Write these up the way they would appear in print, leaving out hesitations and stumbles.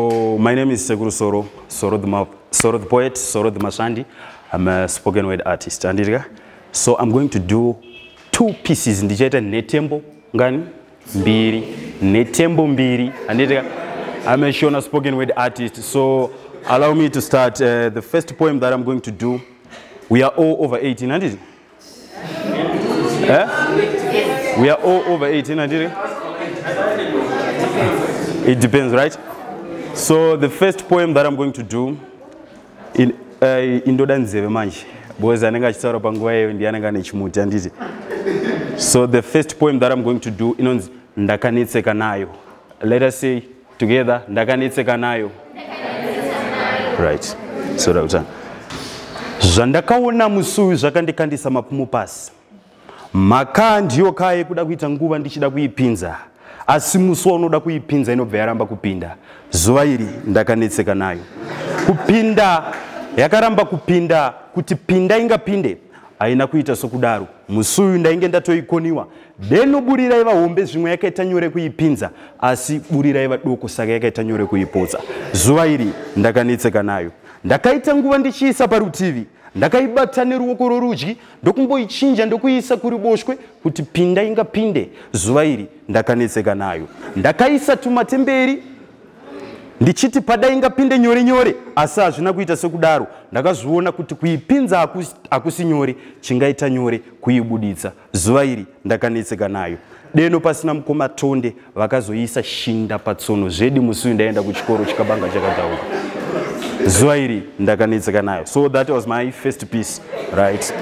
So my name is Sekuru Soro, Soro the poet, Soro the Mashandi. I'm a spoken word artist. So I'm going to do two pieces. Ndicheta netembo ngani mbiri, netembo mbiri. I'm a Shona spoken word artist. So allow me to start. The first poem that I'm going to do. We are all over 18, and we are all over 18, and it depends, right? So the first poem that I'm going to do in Ndodanzeve manje because anenga chitaro panguwa ndi anenga nechimuti anditi. So the first poem that I'm going to do inonzi Ndakanetsekana nayo. Let us say together Ndakanetsekana nayo. Right. So that zvandakaona musuyu zvakandikandisa mapumu pasi. Maka ndiyo kaye kuda kuita nguva ndichida kuipinza. Asi musuwa unoda kuipinza inobva yaramba kupinda. Zuva iri ndakanetsekana nayo. Kupinda yakaramba kupinda kuti pinda ingapinde aina kuita sokudaro. Musuyu ndainge ndatoikoniwa. Deno burira iva hombe zvimwe yakaita nyore kuipinza asi burira iva doko saka yakaita nyore kuipotsa. Zuva iri ndakanetsekana nayo. Ndakaita nguva ndichiisa parutivi. Ndakaibata neruoko rorudyi ndokumboichinja ndokuisa kuruboshwe kuti pinda ingapinde. Zuva iri ndakanetsekana nayo. Ndakaisa tumatemberi ndichiti pada ingapinde nyore nyore asi hazvina kuita sekudaro. Ndakazviona kuti kuipinza hakusi nyore, chingaita nyore kuibuditsa. Zuva iri ndakanetsekana nayo. Deno pasina mukoma tonde vakazoisa shinda patsono zvedu musuyu ndaenda kuchikoro chikabanga chakadauka. Zuva iri ndakanetsekana nayo. So that was my first piece, right?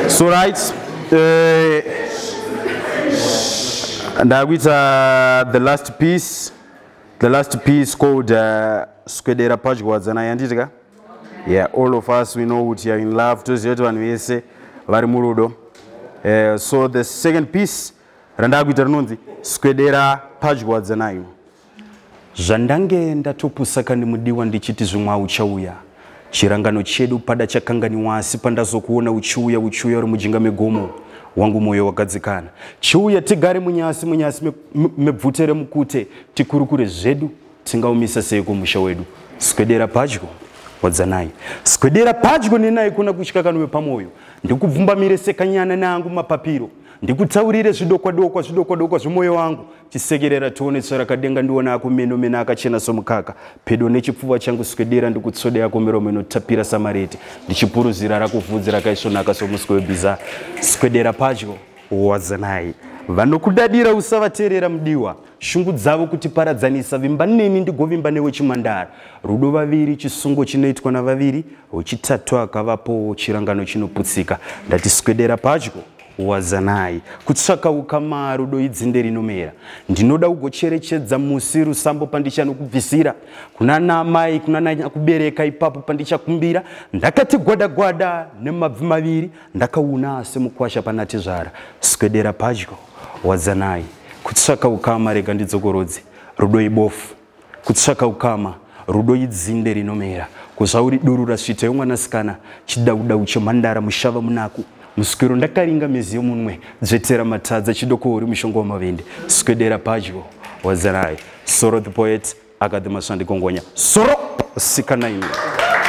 So right, and with the last piece called Skwedera Pajwadzana yanditika. Yeah, all of us we know what you are in love to zetu anvese vari murudo. So the second piece randakuita rinonzi Skwedera Pajwadzana. Zvandange ndatopusaka nemudiwa ndichiti zvimwe uchauya. Chirangano chedu pada chakanganiwa asi pandazokuona uchiuya uri mujinga megomo. Wangu moyo wakadzikana. Chiuya tigare munyasi mebvute remukute tikurukure zvedu tingaumisa sei kumusha wedu. Skwedera Pajwadzana. Skwedera padyo nenaye kuna kuchikakanwe pamoyo. Ndikubvumbamire sekanyana nangu mapapiro. Ndikutaurire zvidokwa zvemoyo wangu. Chisekerera tione sarakadenga ndiona ako meno akachena somukaka. Pedo nechipfuva changu skwedera ndikutsode yako miromo inotapira samareti. Ndichipuruzira rakuvhudzi rakaisvonaka somuswe webhiza. Skwedera Pajwadzana. Vanokudadira usavateerera mudiwa. Shungu dzavo kuti paradzanisa vimba neni ndigovimba newe chimandara. Rudo vaviri chisungo chinoitwa navaviri. Wechitatu akavapo chirangano chinoputsika. Ndati Skwedera Pajwadzana. Kutsvaka ukama rudo idzinde rinomera. Ndinoda kugocherechedza musi rusambo pandichanokubvisira. Kuna namai kuna nanyakubereka ipapo pandichakumbira. Ndakati gwada nemabvi maviri. Ndakauna semukwasha panatizvara. Skwedera Pajwadzana. Kutsvaka ukama rega ndidzokorodze. Rudo ibofu. Kutsvaka ukama rudo idzinde rinomera. Kuzvauri duru rasvita yomwanasikana. Chidaudau chemhandara mushava munaku. Muskiro ndakaringa mezi yomunwe dzvetera matadza chidoko uri mushongo wamavende. Skwedera Pajwadzana. Soro the poet akadhi mashandikongonya. Soro sikana ino.